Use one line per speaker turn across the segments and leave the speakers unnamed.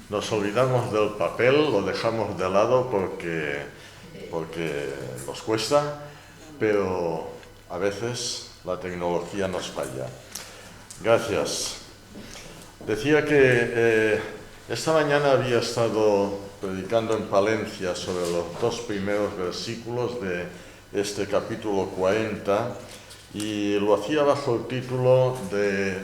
Nos olvidamos del papel, lo dejamos de lado porque nos cuesta, pero a veces la tecnología nos falla. Gracias. Decía que esta mañana había estado predicando en Palencia sobre los dos primeros versículos de este capítulo 40 y lo hacía bajo el título de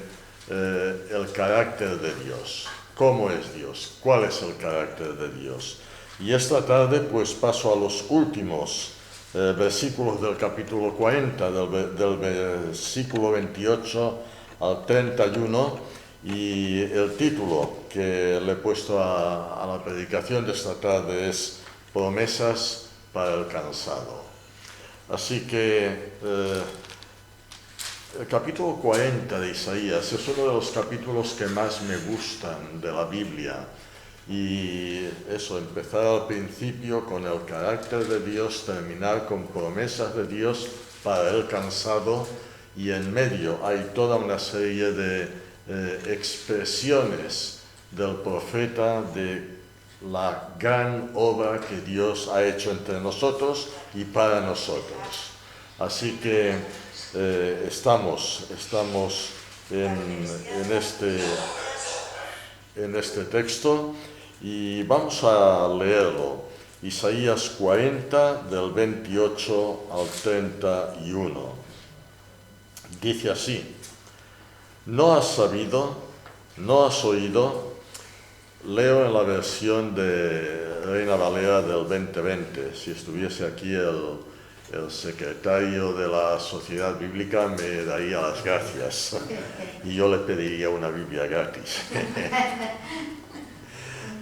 el carácter de Dios. ¿Cómo es Dios? ¿Cuál es el carácter de Dios? Y esta tarde pues paso a los últimos versículos del capítulo 40, del versículo 28 al 31, y el título que le he puesto a la predicación de esta tarde es Promesas para el cansado. Así que el capítulo 40 de Isaías es uno de los capítulos que más me gustan de la Biblia. Y eso, empezar al principio con el carácter de Dios, terminar con promesas de Dios para el cansado, y en medio hay toda una serie de expresiones del profeta de la gran obra que Dios ha hecho entre nosotros y para nosotros. Así que estamos en este texto y vamos a leerlo. Isaías 40 del 28 al 31. Dice así: ¿No has sabido? ¿No has oído? Leo en la versión de Reina Valera del 2020. Si estuviese aquí el secretario de la Sociedad Bíblica me daría las gracias y yo le pediría una Biblia gratis.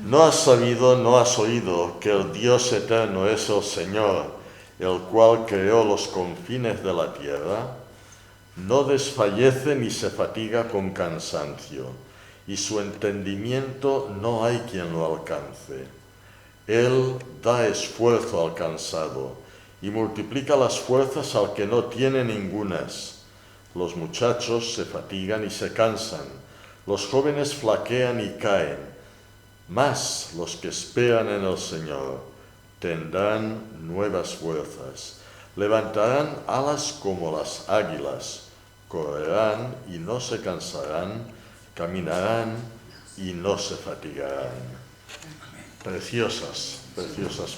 ¿No has sabido, no has oído que el Dios eterno es el Señor, el cual creó los confines de la tierra? No desfallece ni se fatiga con cansancio, y su entendimiento no hay quien lo alcance. Él da esfuerzo al cansado y multiplica las fuerzas al que no tiene ningunas. Los muchachos se fatigan y se cansan, los jóvenes flaquean y caen, mas los que esperan en el Señor tendrán nuevas fuerzas, levantarán alas como las águilas, correrán y no se cansarán, caminarán y no se fatigarán. Preciosas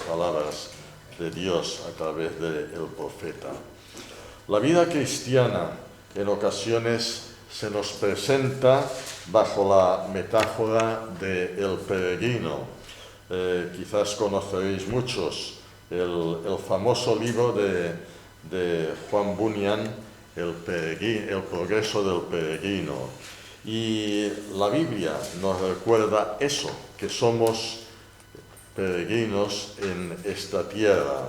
palabras de Dios a través del profeta. La vida cristiana en ocasiones se nos presenta bajo la metáfora del peregrino. Quizás conoceréis muchos el famoso libro de Juan Bunyan, el progreso del peregrino. Y la Biblia nos recuerda eso, que somos peregrinos en esta tierra.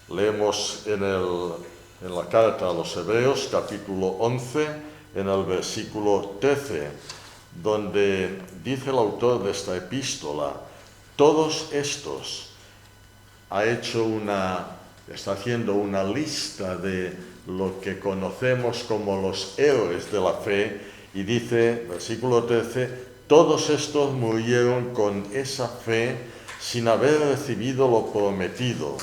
Leemos en la carta a los Hebreos, capítulo 11, en el versículo 13, donde dice el autor de esta epístola: todos estos está haciendo una lista de lo que conocemos como los héroes de la fe, y dice, versículo 13, todos estos murieron con esa fe sin haber recibido lo prometido,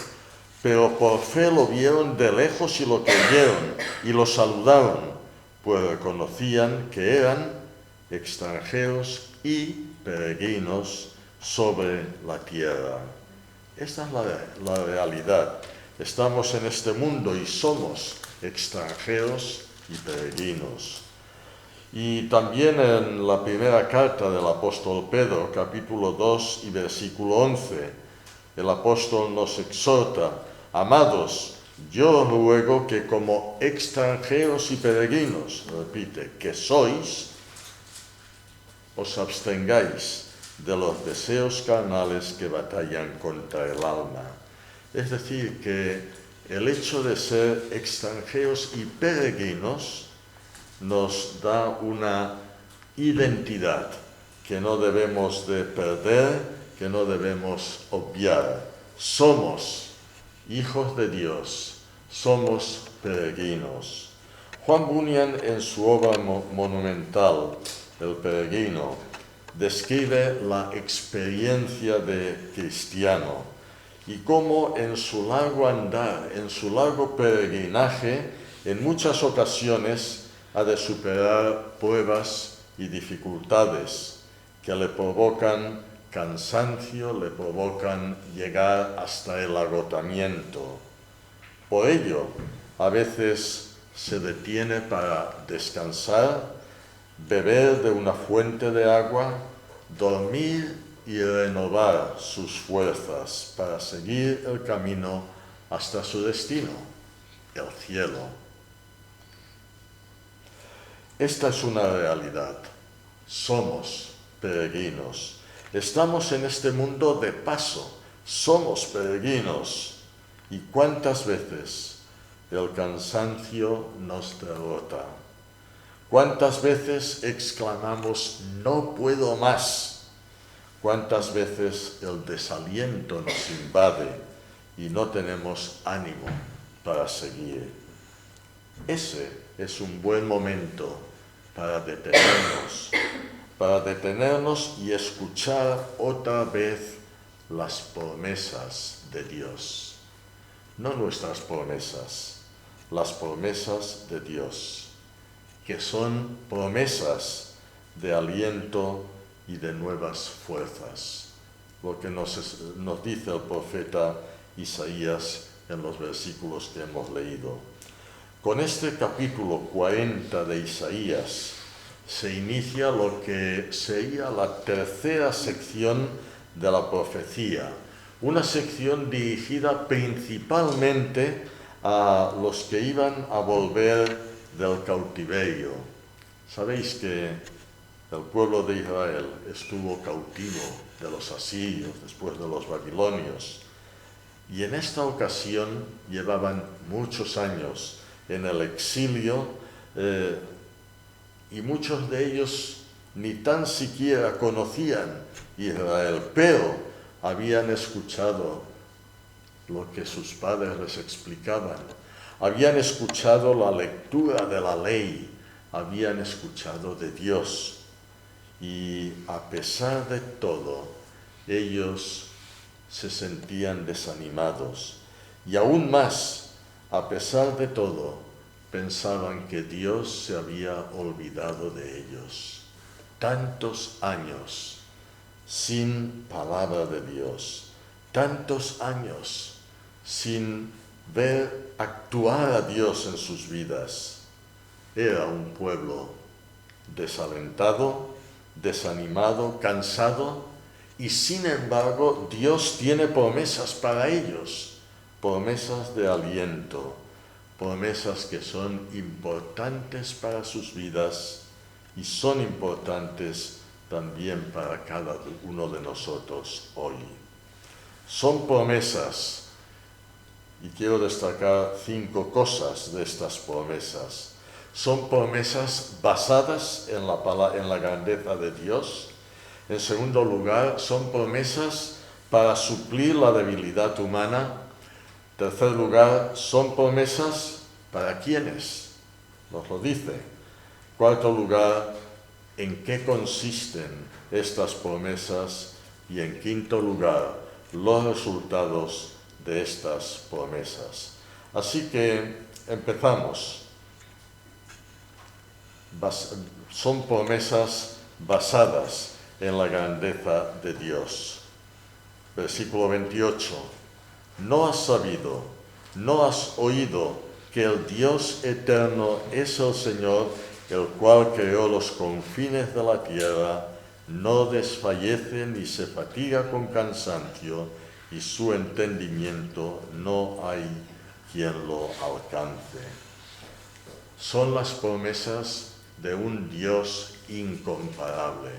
pero por fe lo vieron de lejos y lo creyeron y lo saludaron, pues reconocían que eran extranjeros y peregrinos sobre la tierra. Esta es la realidad. Estamos en este mundo y somos extranjeros y peregrinos. Y también en la primera carta del apóstol Pedro, capítulo 2 y versículo 11, el apóstol nos exhorta: amados, yo ruego que como extranjeros y peregrinos, repite, que sois, os abstengáis de los deseos carnales que batallan contra el alma. Es decir, que el hecho de ser extranjeros y peregrinos nos da una identidad que no debemos de perder, que no debemos obviar. Somos hijos de Dios, somos peregrinos. Juan Bunyan, en su obra monumental, El peregrino, describe la experiencia de cristiano y cómo en su largo andar, en su largo peregrinaje, en muchas ocasiones ha de superar pruebas y dificultades que le provocan cansancio, le provocan llegar hasta el agotamiento. Por ello, a veces se detiene para descansar, beber de una fuente de agua, dormir y renovar sus fuerzas para seguir el camino hasta su destino, el cielo. Esta es una realidad. Somos peregrinos. Estamos en este mundo de paso. Somos peregrinos. ¿Y cuántas veces el cansancio nos derrota? ¿Cuántas veces exclamamos, no puedo más? ¿Cuántas veces el desaliento nos invade y no tenemos ánimo para seguir? Ese es un buen momento para detenernos y escuchar otra vez las promesas de Dios. No nuestras promesas, las promesas de Dios, que son promesas de aliento y de nuevas fuerzas, lo que nos dice el profeta Isaías en los versículos que hemos leído. Con este capítulo 40 de Isaías se inicia lo que sería la tercera sección de la profecía, una sección dirigida principalmente a los que iban a volver del cautiverio. Sabéis que el pueblo de Israel estuvo cautivo de los asirios, después de los babilonios, y en esta ocasión llevaban muchos años en el exilio y muchos de ellos ni tan siquiera conocían Israel, pero habían escuchado lo que sus padres les explicaban, habían escuchado la lectura de la ley, habían escuchado de Dios. Y a pesar de todo, ellos se sentían desanimados. Y aún más, a pesar de todo, pensaban que Dios se había olvidado de ellos. Tantos años sin palabra de Dios, tantos años sin ver actuar a Dios en sus vidas. Era un pueblo desalentado, desanimado, cansado, y sin embargo Dios tiene promesas para ellos, promesas de aliento, promesas que son importantes para sus vidas y son importantes también para cada uno de nosotros hoy. Son promesas, y quiero destacar 5 cosas de estas promesas. Son promesas basadas en la grandeza de Dios. En segundo lugar, son promesas para suplir la debilidad humana. En tercer lugar, son promesas para quienes, nos lo dice. En cuarto lugar, ¿en qué consisten estas promesas? Y en quinto lugar, los resultados de estas promesas. Así que empezamos. Son promesas basadas en la grandeza de Dios. Versículo 28. ¿No has sabido, no has oído que el Dios eterno es el Señor, el cual creó los confines de la tierra, no desfallece ni se fatiga con cansancio, y su entendimiento no hay quien lo alcance? Son las promesas de un Dios incomparable.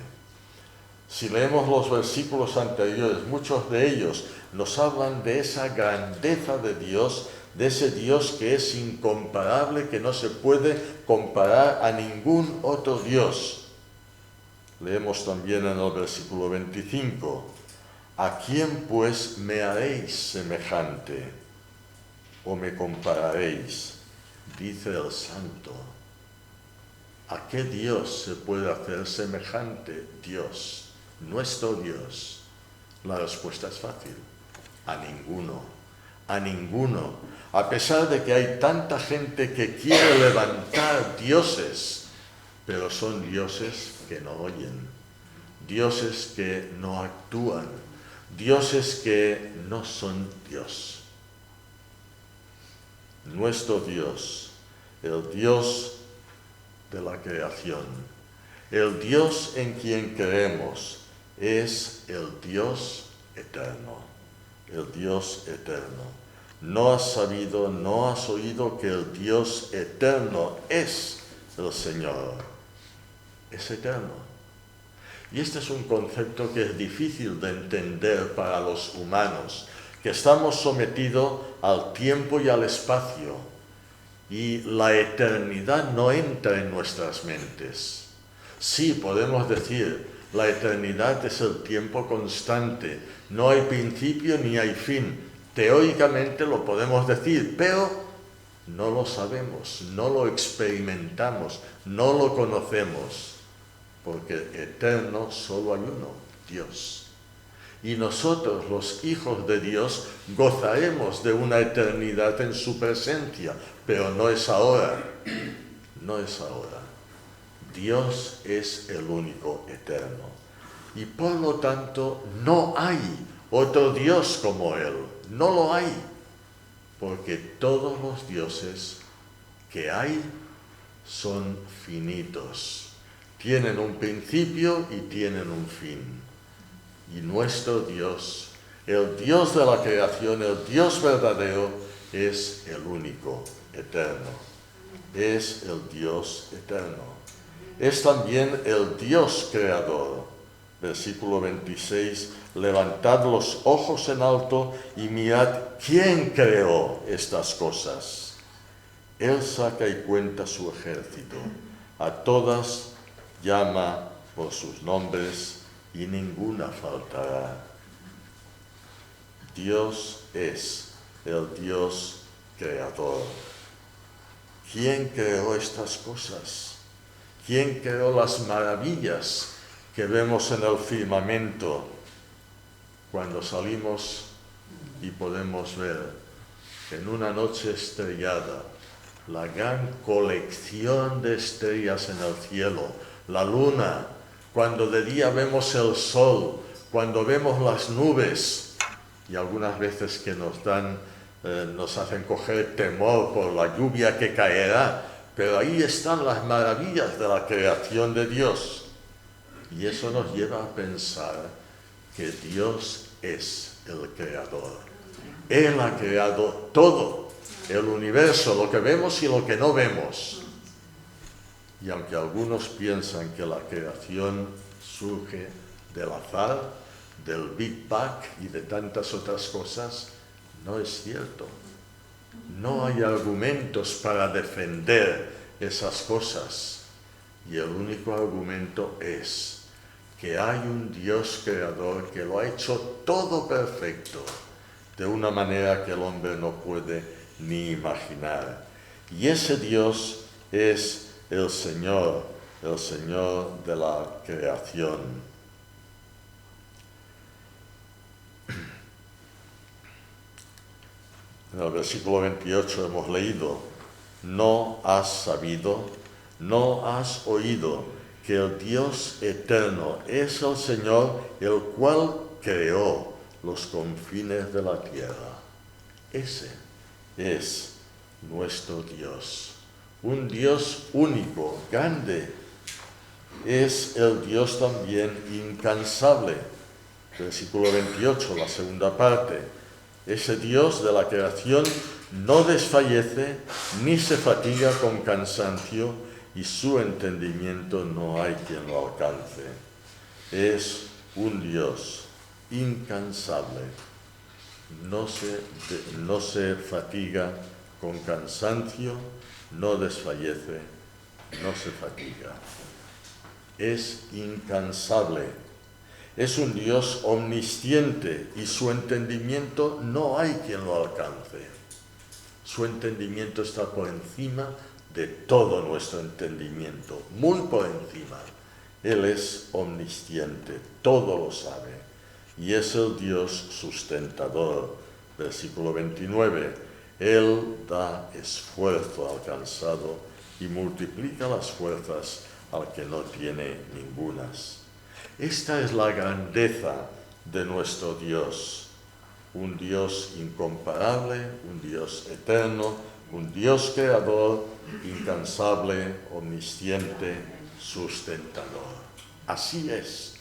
Si leemos los versículos anteriores, muchos de ellos nos hablan de esa grandeza de Dios, de ese Dios que es incomparable, que no se puede comparar a ningún otro Dios. Leemos también en el versículo 25, ¿a quién pues me haréis semejante o me compararéis? Dice el Santo. ¿A qué Dios se puede hacer semejante? Dios. nuestro Dios? La respuesta es fácil. A ninguno. A ninguno. A pesar de que hay tanta gente que quiere levantar dioses, pero son dioses que no oyen, dioses que no actúan, dioses que no son Dios. Nuestro Dios, el Dios de la creación, el Dios en quien creemos, es el Dios eterno, el Dios eterno. ¿No has sabido, no has oído que el Dios eterno es el Señor? Es eterno. Y este es un concepto que es difícil de entender para los humanos, que estamos sometidos al tiempo y al espacio, y la eternidad no entra en nuestras mentes. Sí, podemos decir, la eternidad es el tiempo constante, no hay principio ni hay fin. Teóricamente lo podemos decir, pero no lo sabemos, no lo experimentamos, no lo conocemos, porque eterno solo hay uno, Dios. Y nosotros, los hijos de Dios, gozaremos de una eternidad en su presencia, pero no es ahora, no es ahora. Dios es el único eterno. Y por lo tanto, no hay otro Dios como Él, no lo hay, porque todos los dioses que hay son finitos, tienen un principio y tienen un fin. Y nuestro Dios, el Dios de la creación, el Dios verdadero, es el único, eterno. Es el Dios eterno. Es también el Dios creador. Versículo 26, levantad los ojos en alto y mirad quién creó estas cosas. Él saca y cuenta su ejército. A todas llama por sus nombres y ninguna faltará. Dios es el Dios creador. ¿Quién creó estas cosas? ¿Quién creó las maravillas que vemos en el firmamento cuando salimos y podemos ver en una noche estrellada la gran colección de estrellas en el cielo, la luna, cuando de día vemos el sol, cuando vemos las nubes, y algunas veces que nos hacen coger temor por la lluvia que caerá, pero ahí están las maravillas de la creación de Dios. Y eso nos lleva a pensar que Dios es el creador. Él ha creado todo, el universo, lo que vemos y lo que no vemos. Y aunque algunos piensan que la creación surge del azar, del Big Bang y de tantas otras cosas, no es cierto. No hay argumentos para defender esas cosas. Y el único argumento es que hay un Dios creador que lo ha hecho todo perfecto, de una manera que el hombre no puede ni imaginar. Y ese Dios es el Señor de la creación. En el versículo 28 hemos leído, no has sabido, no has oído que el Dios eterno es el Señor, el cual creó los confines de la tierra. Ese es nuestro Dios. Un Dios único, grande. Es el Dios también incansable. Versículo 28, la segunda parte. Ese Dios de la creación no desfallece ni se fatiga con cansancio y su entendimiento no hay quien lo alcance. Es un Dios incansable. No se fatiga con cansancio, no desfallece, no se fatiga. Es incansable. Es un Dios omnisciente y su entendimiento no hay quien lo alcance. Su entendimiento está por encima de todo nuestro entendimiento, muy por encima. Él es omnisciente, todo lo sabe, y es el Dios sustentador. Versículo 29. Él da esfuerzo al cansado y multiplica las fuerzas al que no tiene ningunas. Esta es la grandeza de nuestro Dios, un Dios incomparable, un Dios eterno, un Dios creador, incansable, omnisciente, sustentador. Así es,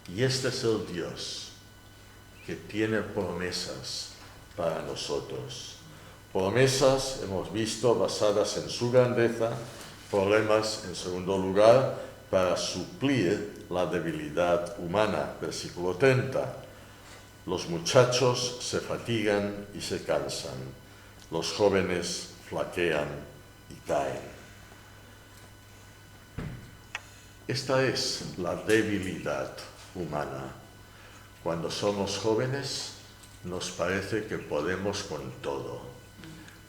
y este es el Dios que tiene promesas para nosotros. Promesas, hemos visto, basadas en su grandeza, problemas, en segundo lugar, para suplir la debilidad humana. Versículo 30. Los muchachos se fatigan y se cansan, los jóvenes flaquean y caen. Esta es la debilidad humana. Cuando somos jóvenes nos parece que podemos con todo.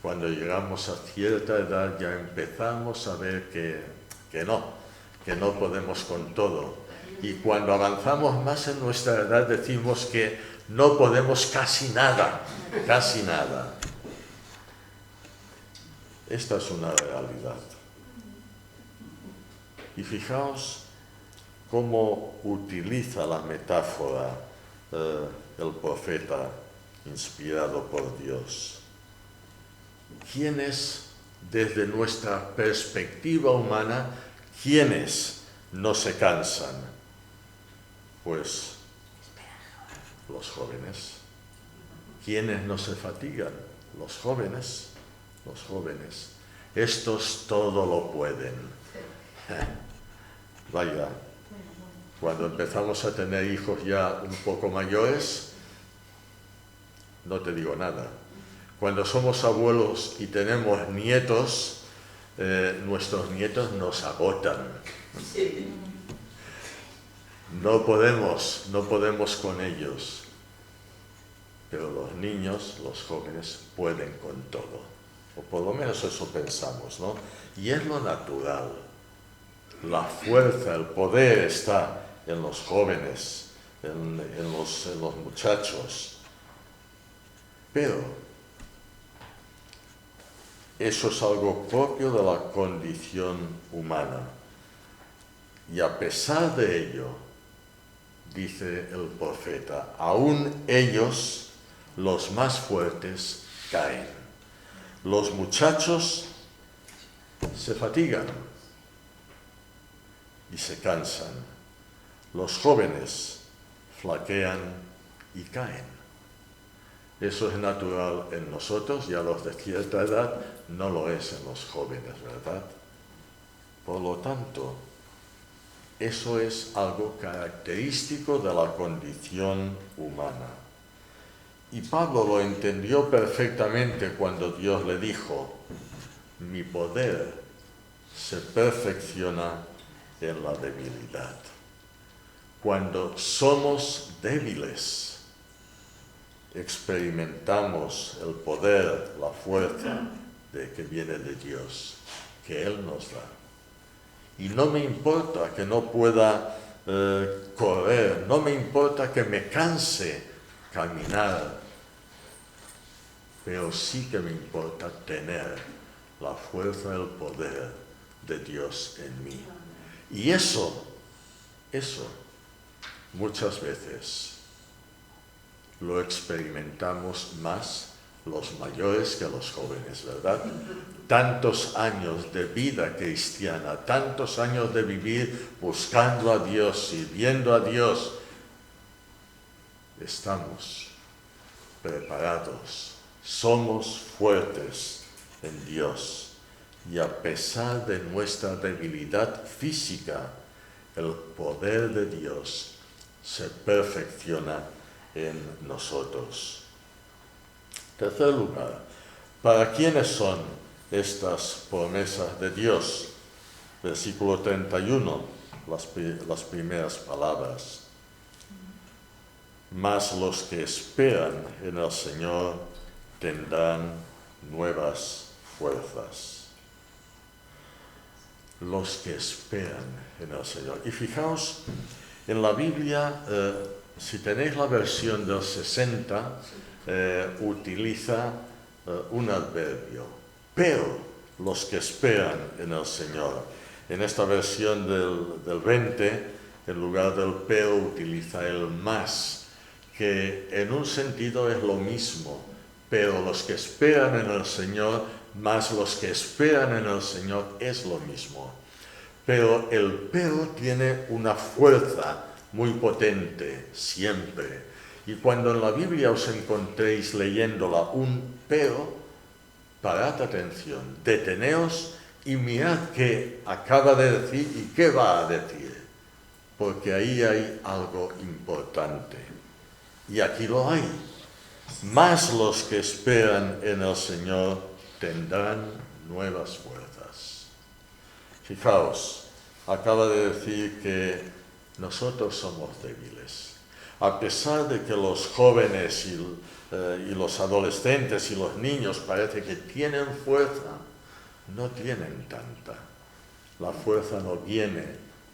Cuando llegamos a cierta edad ya empezamos a ver que no podemos con todo. Y cuando avanzamos más en nuestra edad decimos que no podemos casi nada, casi nada. Esta es una realidad. Y fijaos cómo utiliza la metáfora el profeta inspirado por Dios. ¿Quiénes, desde nuestra perspectiva humana, quiénes no se cansan? Pues los jóvenes. ¿Quiénes no se fatigan? Los jóvenes. Los jóvenes. Estos todo lo pueden. Vaya, cuando empezamos a tener hijos ya un poco mayores, no te digo nada. Cuando somos abuelos y tenemos nietos, nuestros nietos nos agotan. No podemos con ellos. Pero los niños, los jóvenes, pueden con todo. O por lo menos eso pensamos, ¿no? Y es lo natural. La fuerza, el poder está en los jóvenes, en los muchachos. Pero eso es algo propio de la condición humana. Y a pesar de ello, dice el profeta, aún ellos, los más fuertes, caen. Los muchachos se fatigan y se cansan. Los jóvenes flaquean y caen. Eso es natural en nosotros y a los de cierta edad no lo es en los jóvenes, ¿verdad? Por lo tanto, eso es algo característico de la condición humana. Y Pablo lo entendió perfectamente cuando Dios le dijo, mi poder se perfecciona en la debilidad. Cuando somos débiles, experimentamos el poder, la fuerza que viene de Dios, que Él nos da. Y no me importa que no pueda correr, no me importa que me canse caminar, pero sí que me importa tener la fuerza, el poder de Dios en mí. Y eso, muchas veces lo experimentamos más los mayores que los jóvenes, ¿verdad? Tantos años de vida cristiana, tantos años de vivir buscando a Dios, sirviendo a Dios. Estamos preparados, somos fuertes en Dios. Y a pesar de nuestra debilidad física, el poder de Dios se perfecciona en nosotros. Tercer lugar, ¿para quiénes son estas promesas de Dios? Versículo 31, las primeras palabras. Mas los que esperan en el Señor tendrán nuevas fuerzas. los que esperan en el Señor. Y fijaos, en la Biblia, si tenéis la versión del 60, utiliza un adverbio, pero los que esperan en el Señor. En esta versión del 20, en lugar del pero utiliza el más, que en un sentido es lo mismo, pero los que esperan en el Señor, más los que esperan en el Señor es lo mismo. Pero el pero tiene una fuerza muy potente, siempre. Y cuando en la Biblia os encontréis leyéndola un pero, parad atención, deteneos y mirad qué acaba de decir y qué va a decir, porque ahí hay algo importante. Y aquí lo hay. Más los que esperan en el Señor tendrán nuevas fuerzas. Fijaos, acaba de decir que nosotros somos débiles. A pesar de que los jóvenes y los adolescentes y los niños parece que tienen fuerza, no tienen tanta. La fuerza no viene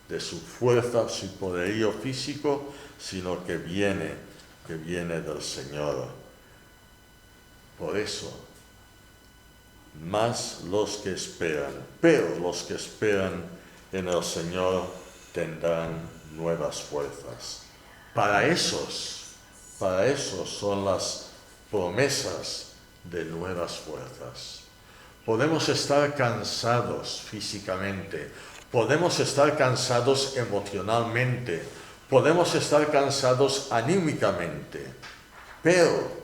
de su fuerza, su poderío físico, sino que viene del Señor. Por eso, más los que esperan, pero los que esperan en el Señor tendrán nuevas fuerzas. Para esos son las promesas de nuevas fuerzas. Podemos estar cansados físicamente, podemos estar cansados emocionalmente, podemos estar cansados anímicamente, pero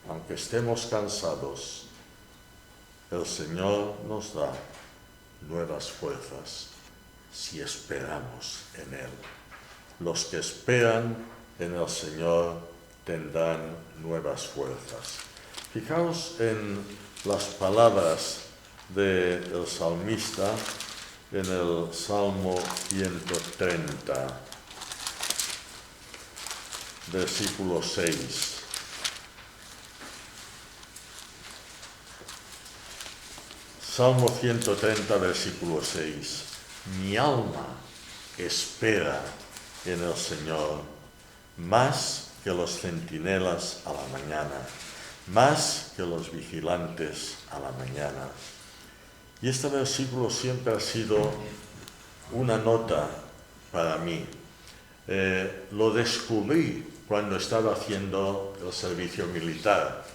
aunque estemos cansados, el Señor nos da nuevas fuerzas si esperamos en Él. Los que esperan en el Señor tendrán nuevas fuerzas. Fijaos en las palabras del salmista en el Salmo 130, versículo 6. Salmo 130, versículo 6. Mi alma espera en el Señor, más que los centinelas a la mañana, más que los vigilantes a la mañana. Y este versículo siempre ha sido una nota para mí. Lo descubrí cuando estaba haciendo el servicio militar.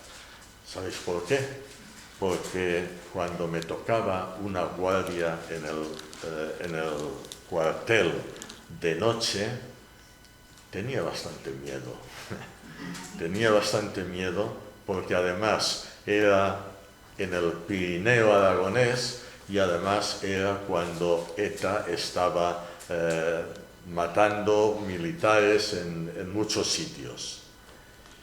¿Sabéis por qué? Porque cuando me tocaba una guardia en el cuartel de noche, tenía bastante miedo. Tenía bastante miedo porque además era en el Pirineo aragonés y además era cuando ETA estaba matando militares en muchos sitios.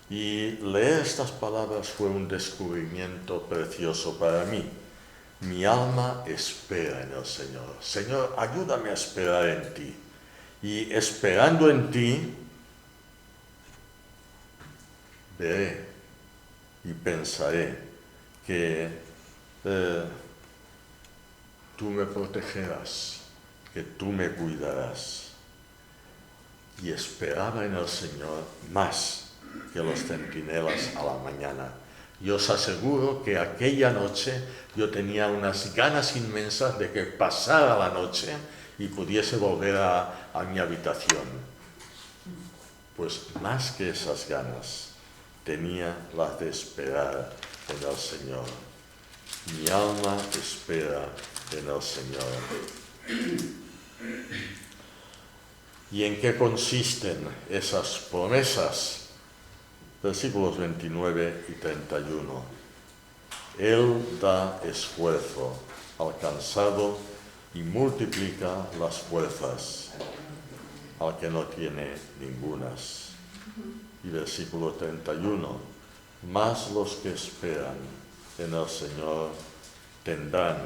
Y leer estas palabras fue un descubrimiento precioso para mí. Mi alma espera en el Señor. Señor, ayúdame a esperar en ti. Y esperando en ti, veré y pensaré que tú me protegerás, que tú me cuidarás. Y esperaba en el Señor más que los centinelas a la mañana. Yo os aseguro que aquella noche yo tenía unas ganas inmensas de que pasara la noche y pudiese volver a mi habitación. Pues más que esas ganas, tenía las de esperar en el Señor. Mi alma espera en el Señor. ¿Y en qué consisten esas promesas? Versículos 29 y 31. Él da esfuerzo al cansado y multiplica las fuerzas al que no tiene ningunas. Y versículo 31. Más los que esperan en el Señor tendrán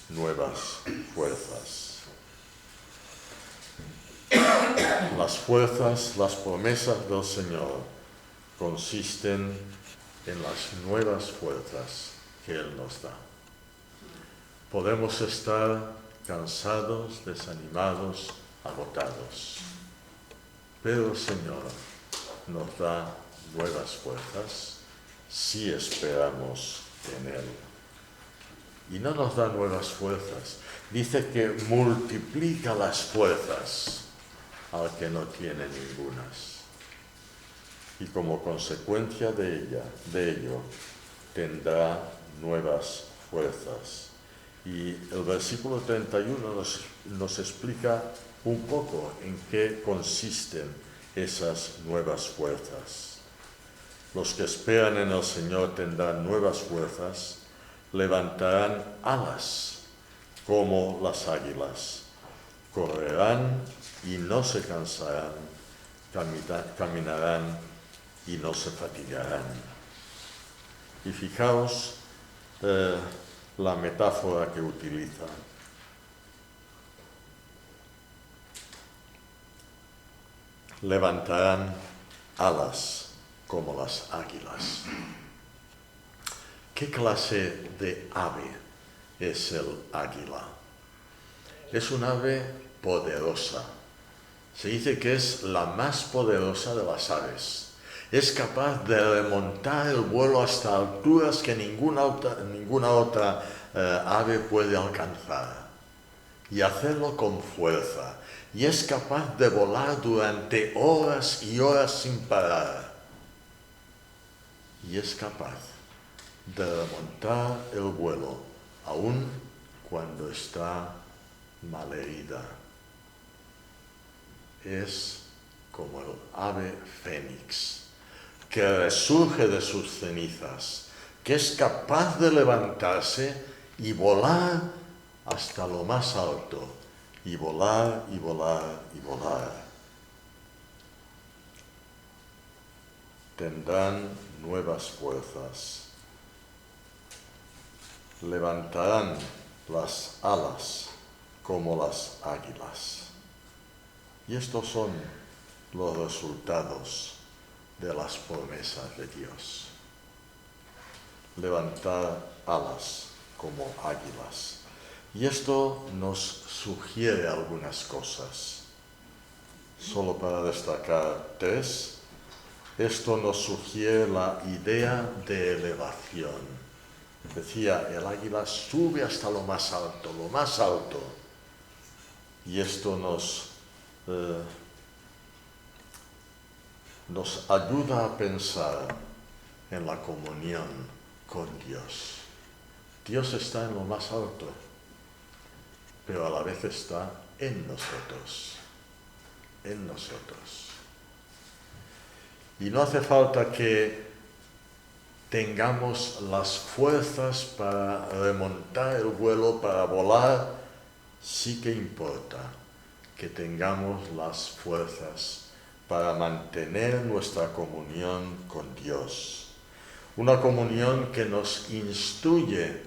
nuevas fuerzas. Las fuerzas, las promesas del Señor consisten en las nuevas fuerzas que Él nos da. Podemos estar cansados, desanimados, agotados. Pero el Señor nos da nuevas fuerzas si esperamos en Él. Y no nos da nuevas fuerzas. Dice que multiplica las fuerzas al que no tiene ningunas. Y como consecuencia de ello, tendrá nuevas fuerzas. Y el versículo 31 nos explica un poco en qué consisten esas nuevas fuerzas. Los que esperan en el Señor tendrán nuevas fuerzas, levantarán alas como las águilas, correrán y no se cansarán, caminarán y no se fatigarán. Y fijaos la metáfora que utiliza. Levantarán alas como las águilas. ¿Qué clase de ave es el águila? Es un ave poderosa. Se dice que es la más poderosa de las aves. Es capaz de remontar el vuelo hasta alturas que ninguna otra ave puede alcanzar. Y hacerlo con fuerza. Y es capaz de volar durante horas y horas sin parar. Y es capaz de remontar el vuelo, aun cuando está malherida. Es como el ave fénix, que resurge de sus cenizas, que es capaz de levantarse y volar hasta lo más alto, y volar, y volar, y volar. Tendrán nuevas fuerzas. Levantarán las alas como las águilas. Y estos son los resultados de las promesas de Dios. Levantar alas como águilas. Y esto nos sugiere algunas cosas. Solo para destacar tres, esto nos sugiere la idea de elevación. Decía, el águila sube hasta lo más alto, lo más alto. Y esto nos ayuda a pensar en la comunión con Dios. Dios está en lo más alto, pero a la vez está en nosotros. En nosotros. Y no hace falta que tengamos las fuerzas para remontar el vuelo, para volar. Sí que importa que tengamos las fuerzas para mantener nuestra comunión con Dios. Una comunión que nos instruye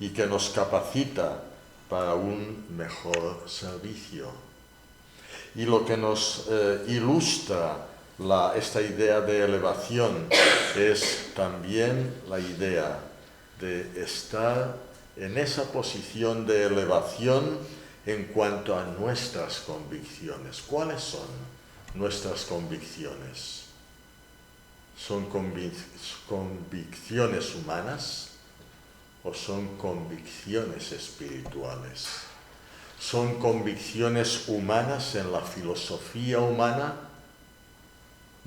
y que nos capacita para un mejor servicio. Y lo que nos ilustra esta idea de elevación es también la idea de estar en esa posición de elevación en cuanto a nuestras convicciones. ¿Cuáles son nuestras convicciones? ¿Son convicciones humanas o son convicciones espirituales? ¿Son convicciones humanas en la filosofía humana,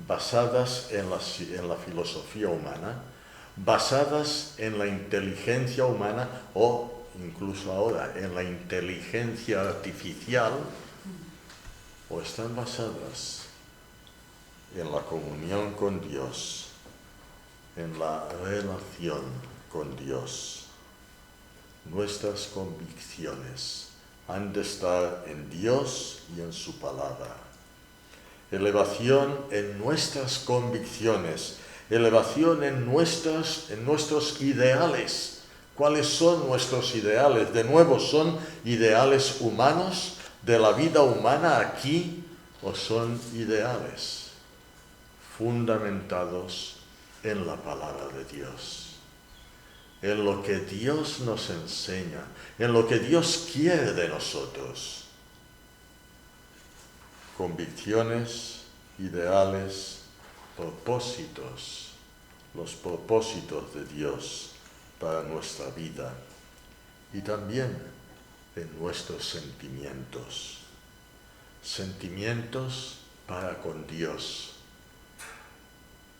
basadas en la filosofía humana, basadas en la inteligencia humana o incluso ahora en la inteligencia artificial, o están basadas en la comunión con Dios, en la relación con Dios? Nuestras convicciones han de estar en Dios y en su palabra. Elevación en nuestras convicciones, elevación en nuestros ideales. ¿Cuáles son nuestros ideales? De nuevo, ¿son ideales humanos de la vida humana aquí o son ideales fundamentados en la palabra de Dios? en lo que Dios nos enseña, en lo que Dios quiere de nosotros. Convicciones, ideales, propósitos, los propósitos de Dios para nuestra vida y también en nuestros sentimientos. Sentimientos para con Dios.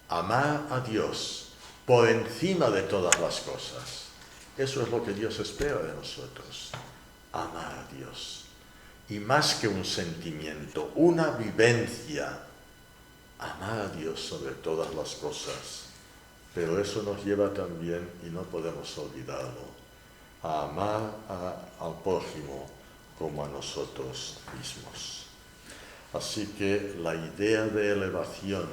Amar a Dios por encima de todas las cosas. Eso es lo que Dios espera de nosotros. Amar a Dios. Y más que un sentimiento, una vivencia. Amar a Dios sobre todas las cosas. Pero eso nos lleva también, y no podemos olvidarlo, a amar al prójimo como a nosotros mismos. Así que la idea de elevación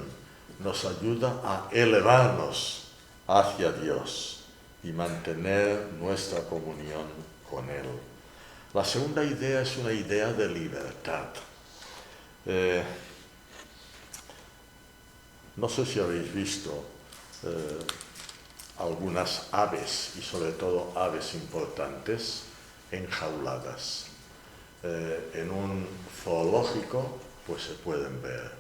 nos ayuda a elevarnos hacia Dios y mantener nuestra comunión con Él. La segunda idea es una idea de libertad. No sé si habéis visto algunas aves, y sobre todo aves importantes, enjauladas. En un zoológico pues se pueden ver.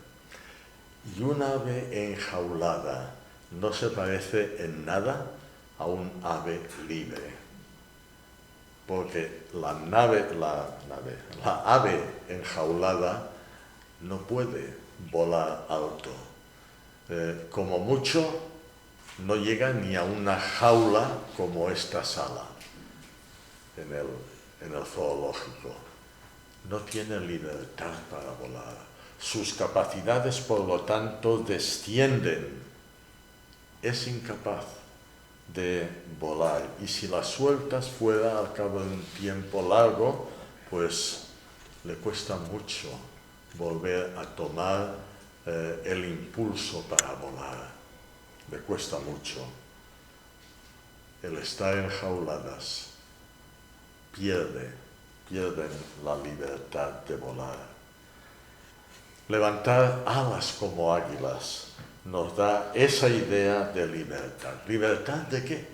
Y un ave enjaulada no se parece en nada a un ave libre. Porque la ave enjaulada no puede volar alto. Como mucho, no llega ni a una jaula como esta sala en el zoológico. No tiene libertad para volar. Sus capacidades, por lo tanto, descienden. Es incapaz de volar. Y si las sueltas fuera al cabo de un tiempo largo, pues le cuesta mucho volver a tomar el impulso para volar. Le cuesta mucho. El estar enjauladas pierden la libertad de volar. Levantar alas como águilas nos da esa idea de libertad. ¿Libertad de qué?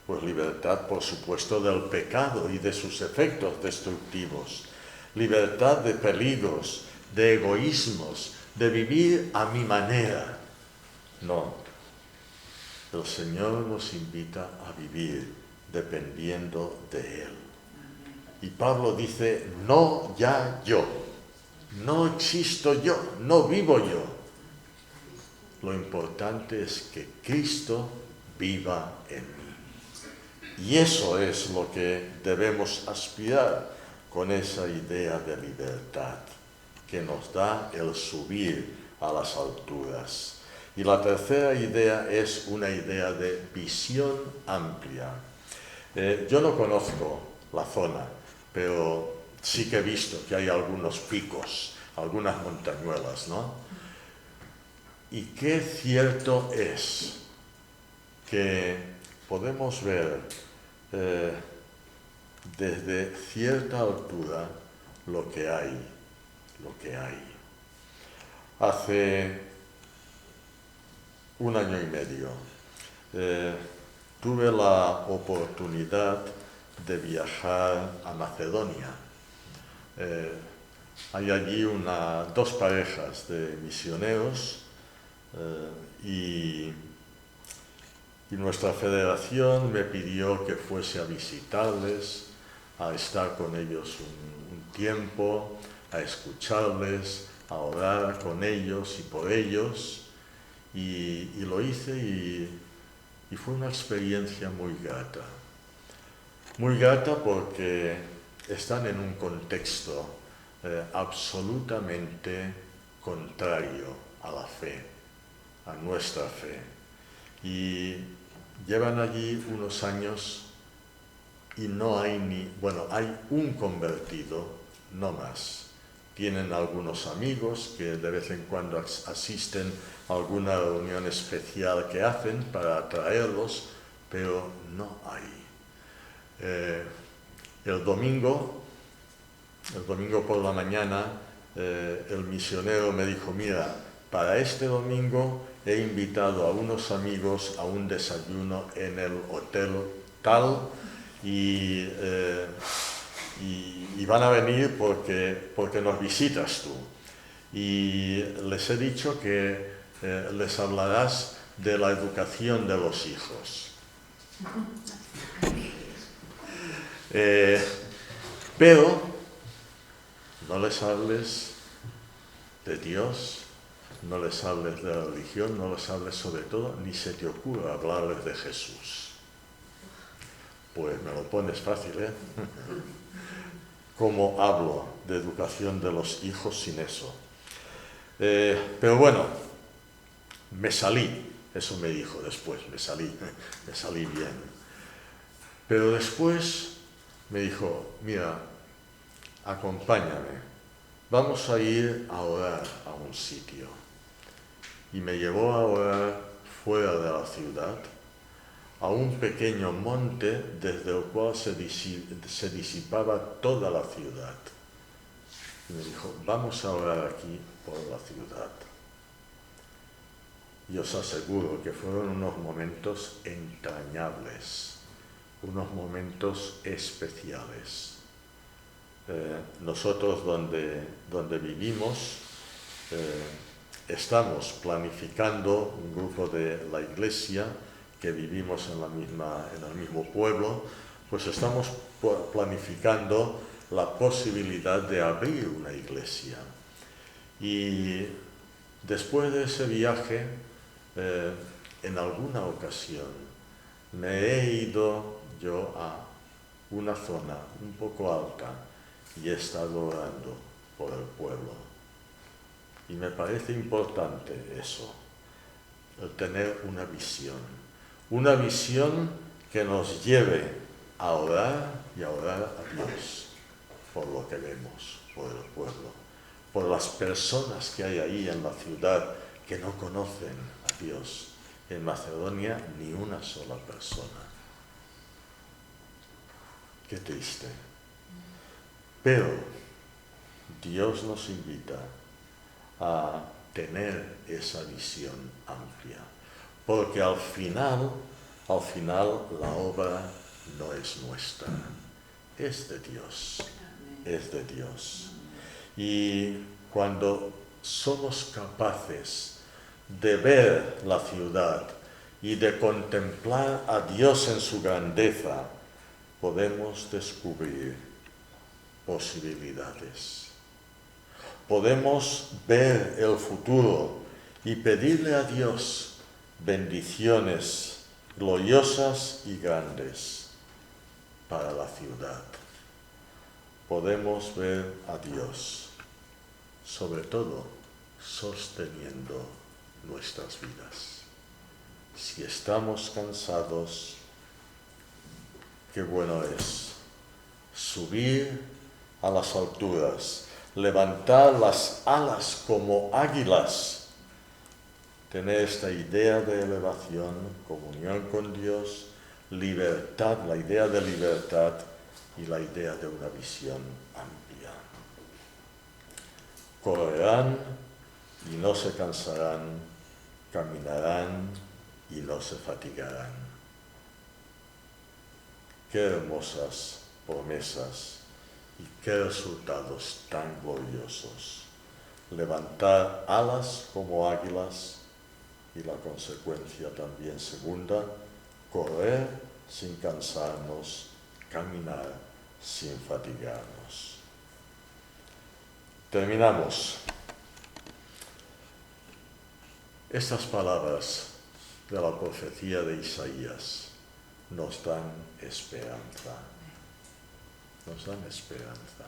Pues libertad, por supuesto, del pecado y de sus efectos destructivos. Libertad de peligros, de egoísmos, de vivir a mi manera. No. El Señor nos invita a vivir dependiendo de Él. Y Pablo dice, no ya yo, no existo yo, no vivo yo. Lo importante es que Cristo viva en mí. Y eso es lo que debemos aspirar con esa idea de libertad que nos da el subir a las alturas. Y la tercera idea es una idea de visión amplia. Yo no conozco la zona, pero sí que he visto que hay algunos picos, algunas montañuelas, ¿no? Y qué cierto es que podemos ver desde cierta altura lo que hay. Hace un año y medio tuve la oportunidad de viajar a Macedonia. Hay allí dos parejas de misioneros y nuestra federación me pidió que fuese a visitarles, a estar con ellos un tiempo, a escucharles, a orar con ellos y por ellos. Y lo hice y fue una experiencia muy grata. Muy grata porque están en un contexto absolutamente contrario a la fe, a nuestra fe. Y llevan allí unos años y no hay hay un convertido, no más. Tienen algunos amigos que de vez en cuando asisten a alguna reunión especial que hacen para atraerlos, pero no hay. El domingo por la mañana, el misionero me dijo, mira, para este domingo he invitado a unos amigos a un desayuno en el hotel tal, y van a venir porque nos visitas tú. Y les he dicho que les hablarás de la educación de los hijos. Pero no les hables de Dios, no les hables de la religión, no les hables sobre todo, ni se te ocurra hablarles de Jesús. Pues me lo pones fácil, ¿eh? ¿Cómo hablo de educación de los hijos sin eso? Pero bueno, me salí, eso me dijo después, me salí bien. Pero después me dijo, mira, acompáñame, vamos a ir a orar a un sitio. Y me llevó a orar fuera de la ciudad, a un pequeño monte desde el cual se disipaba toda la ciudad. Y me dijo, vamos a orar aquí por la ciudad. Y os aseguro que fueron unos momentos entrañables, unos momentos especiales. Nosotros donde vivimos estamos planificando un grupo de la iglesia que vivimos en el mismo pueblo, pues estamos planificando la posibilidad de abrir una iglesia. Y después de ese viaje, en alguna ocasión, me he ido yo a una zona un poco alta y he estado orando por el pueblo. Y me parece importante eso, el tener una visión que nos lleve a orar y a orar a Dios por lo que vemos, por el pueblo, por las personas que hay ahí en la ciudad que no conocen a Dios. En Macedonia ni una sola persona. Qué triste. Pero Dios nos invita a tener esa visión amplia, porque al final la obra no es nuestra, es de Dios, es de Dios. Y cuando somos capaces de ver la ciudad y de contemplar a Dios en su grandeza, podemos descubrir posibilidades. Podemos ver el futuro y pedirle a Dios bendiciones gloriosas y grandes para la ciudad. Podemos ver a Dios, sobre todo, sosteniendo nuestras vidas. Si estamos cansados, qué bueno es subir a las alturas, levantar las alas como águilas, tener esta idea de elevación, comunión con Dios, libertad, la idea de libertad y la idea de una visión amplia. Correrán y no se cansarán, caminarán y no se fatigarán. Qué hermosas promesas y qué resultados tan gloriosos. Levantar alas como águilas y la consecuencia también segunda, correr sin cansarnos, caminar sin fatigarnos. Terminamos. Estas palabras de la profecía de Isaías nos dan esperanza. Nos dan esperanza.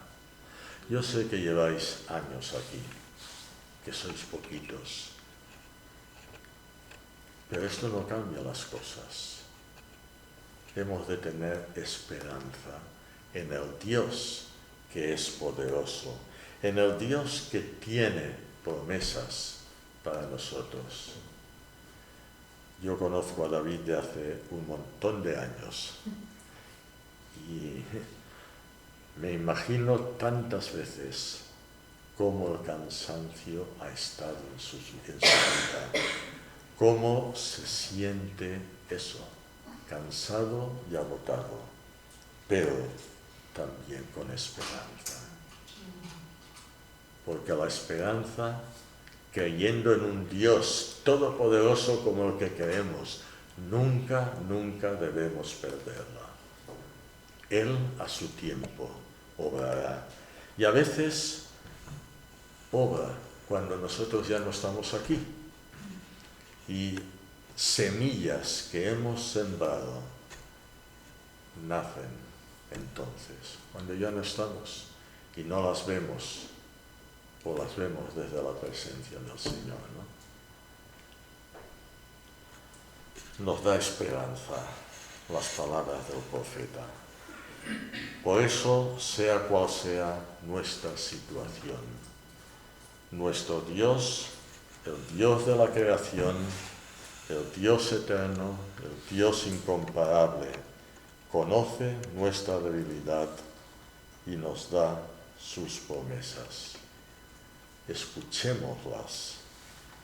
Yo sé que lleváis años aquí, que sois poquitos, pero esto no cambia las cosas. Hemos de tener esperanza en el Dios que es poderoso, en el Dios que tiene promesas para nosotros. Yo conozco a David de hace un montón de años y me imagino tantas veces cómo el cansancio ha estado en su vida, cómo se siente eso, cansado y agotado, pero también con esperanza. Porque la esperanza, creyendo en un Dios todopoderoso como el que creemos, nunca, nunca debemos perderla. Él a su tiempo obrará. Y a veces obra cuando nosotros ya no estamos aquí. Y semillas que hemos sembrado nacen entonces, cuando ya no estamos y no las vemos, o las vemos desde la presencia del Señor, ¿no? Nos da esperanza las palabras del profeta. Por eso, sea cual sea nuestra situación, nuestro Dios, el Dios de la creación, el Dios eterno, el Dios incomparable, conoce nuestra debilidad y nos da sus promesas. Escuchémoslas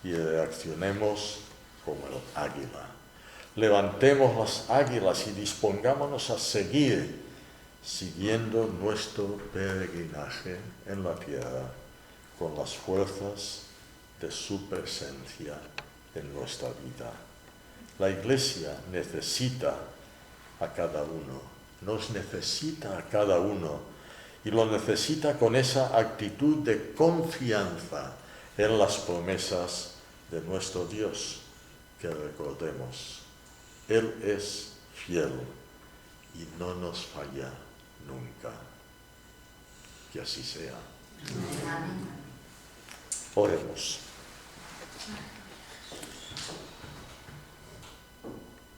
y reaccionemos como el águila. Levantemos las águilas y dispongámonos a seguir, siguiendo nuestro peregrinaje en la tierra con las fuerzas de su presencia en nuestra vida. La Iglesia necesita a cada uno, nos necesita a cada uno, y lo necesita con esa actitud de confianza en las promesas de nuestro Dios, que recordemos, Él es fiel y no nos falla nunca. Que así sea. Amén. Oremos.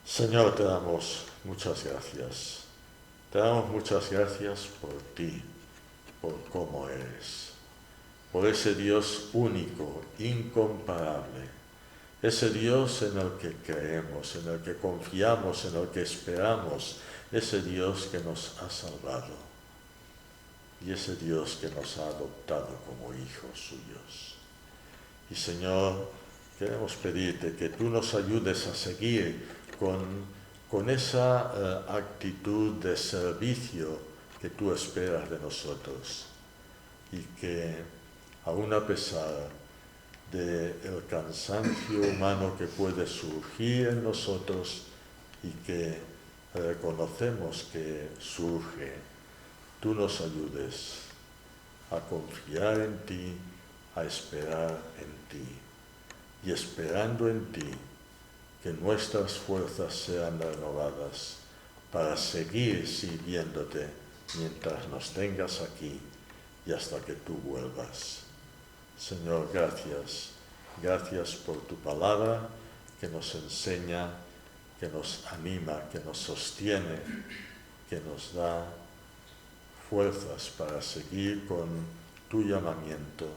Señor, te damos muchas gracias. Te damos muchas gracias por ti, por cómo eres, por ese Dios único, incomparable, ese Dios en el que creemos, en el que confiamos, en el que esperamos, ese Dios que nos ha salvado y ese Dios que nos ha adoptado como hijos suyos. Y Señor, queremos pedirte que tú nos ayudes a seguir con esa actitud de servicio que tú esperas de nosotros, y que aun a pesar del cansancio humano que puede surgir en nosotros y que reconocemos que surge, tú nos ayudes a confiar en ti, a esperar en ti, y esperando en ti, que nuestras fuerzas sean renovadas para seguir sirviéndote mientras nos tengas aquí y hasta que tú vuelvas. Señor, gracias. Gracias por tu palabra que nos enseña, que nos anima, que nos sostiene, que nos da fuerzas para seguir con tu llamamiento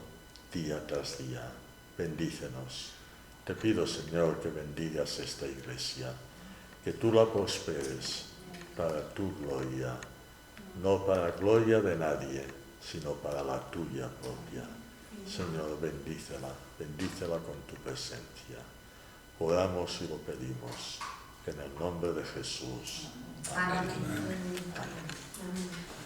día tras día. Bendícenos. Te pido, Señor, que bendigas esta iglesia, que tú la prosperes para tu gloria, no para gloria de nadie, sino para la tuya propia. Señor, bendícela con tu presencia. Oramos y lo pedimos en el nombre de Jesús. Amén. Amén.